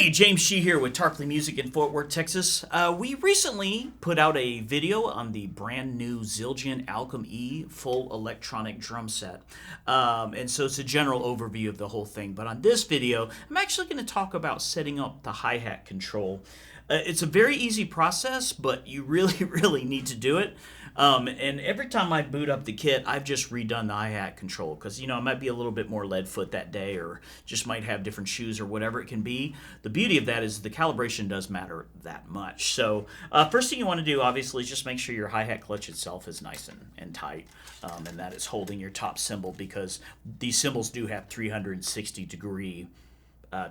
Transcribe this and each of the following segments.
Hey, James Shee here with Tarpley Music in Fort Worth, Texas. We recently put out a video on the brand new Zildjian Alchem-E full electronic drum set. And so it's a general overview of the whole thing. But on this video, I'm actually going to talk about setting up the hi-hat control. It's a very easy process, but you really need to do it. And every time I boot up the kit, I've just redone the hi-hat control because, you know, I might be a little bit more lead foot that day or just might have different shoes or whatever it can be. The beauty of that is the calibration does matter that much. So first thing you want to do, obviously, is just make sure your hi-hat clutch itself is nice and tight and that it's holding your top cymbal because these cymbals do have 360-degree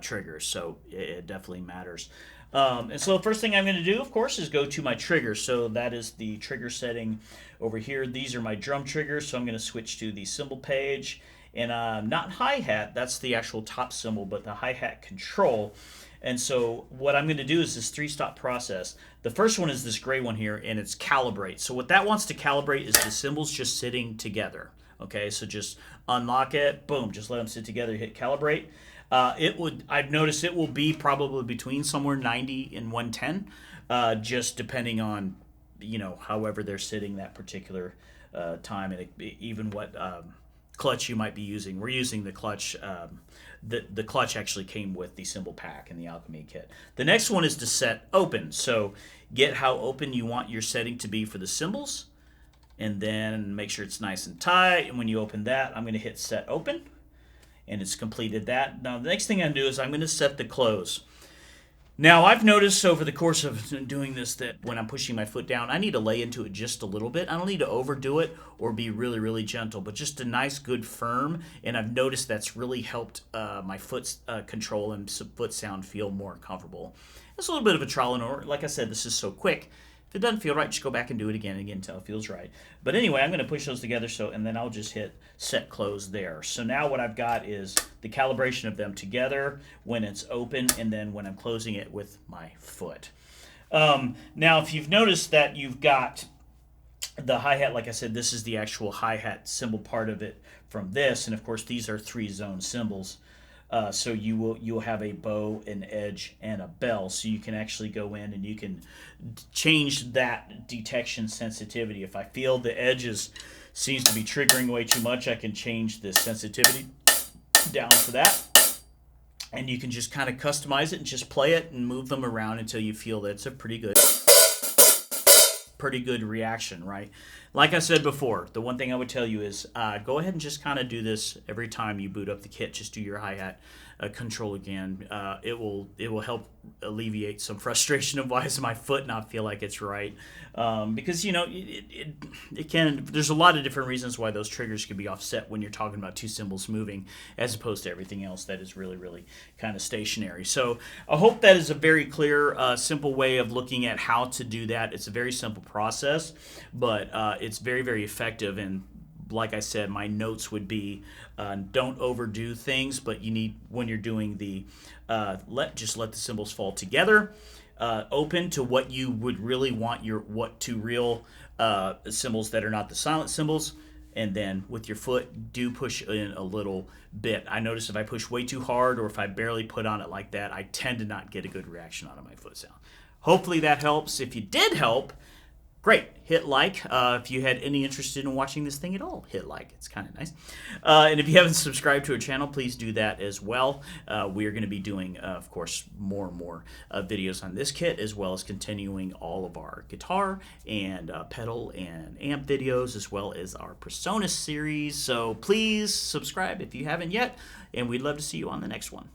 triggers, so it definitely matters. And so the first thing I'm going to do, of course, is go to my trigger. So that is the trigger setting over here. These are my drum triggers, so I'm going to switch to the cymbal page. And not hi-hat, that's the actual top cymbal, but the hi-hat control. And so what I'm going to do is this three-stop process. The first one is this gray one here, and it's calibrate. So what that wants to calibrate is the cymbals just sitting together. Okay, so just unlock it, boom, just let them sit together, hit calibrate. I've noticed it will be probably between somewhere 90 and 110, just depending on, you know, however they're sitting that particular time, and even what clutch you might be using. We're using the clutch. The clutch actually came with the cymbal pack in the Alchem-E kit. The next one is to set open. So get how open you want your setting to be for the cymbals, and then make sure it's nice and tight. And when you open that, I'm going to hit set open. And it's completed that. Now the next thing I'm going to do is I'm going to set the close. Now I've noticed over the course of doing this that when I'm pushing my foot down, I need to lay into it just a little bit. I don't need to overdo it or be really gentle, but just a nice, good firm. And I've noticed that's really helped my foot control and foot sound feel more comfortable. It's a little bit of a trial and error. Like I said, this is so quick. If it doesn't feel right, just go back and do it again until it feels right. But anyway, I'm going to push those together, and then I'll just hit set close there. So now what I've got is the calibration of them together when it's open and then when I'm closing it with my foot. Now, if you've noticed that you've got the hi-hat, like I said, this is the actual hi-hat cymbal part of it from this. And, of course, these are 3-zone cymbals. So you'll have a bow, an edge, and a bell. So you can actually go in and you can change that detection sensitivity. If I feel the edge seems to be triggering way too much, I can change the sensitivity down for that. And you can just kind of customize it and just play it and move them around until you feel that it's a pretty good reaction, right? Like I said before, the one thing I would tell you is go ahead and just kind of do this every time you boot up the kit. Just do your hi-hat control again. It will help alleviate some frustration of why does my foot not feel like it's right, because you know it can. There's a lot of different reasons why those triggers can be offset when you're talking about two cymbals moving, as opposed to everything else that is really kind of stationary. So I hope that is a very clear, simple way of looking at how to do that. It's a very simple process, but it's very effective. And like I said, my notes would be don't overdo things, but you need, when you're doing the just let the cymbals fall together, open to what you would really want your real cymbals that are not the silent cymbals, and then with your foot do push in a little bit. I notice if I push way too hard or if I barely put on it like that, I tend to not get a good reaction out of my foot sound. Hopefully that helps. If you did help, great. Hit like. If you had any interest in watching this thing at all, hit like. It's kind of nice. And if you haven't subscribed to our channel, please do that as well. We are going to be doing, of course, more and more videos on this kit, as well as continuing all of our guitar and pedal and amp videos, as well as our PreSonus series. So please subscribe if you haven't yet, and we'd love to see you on the next one.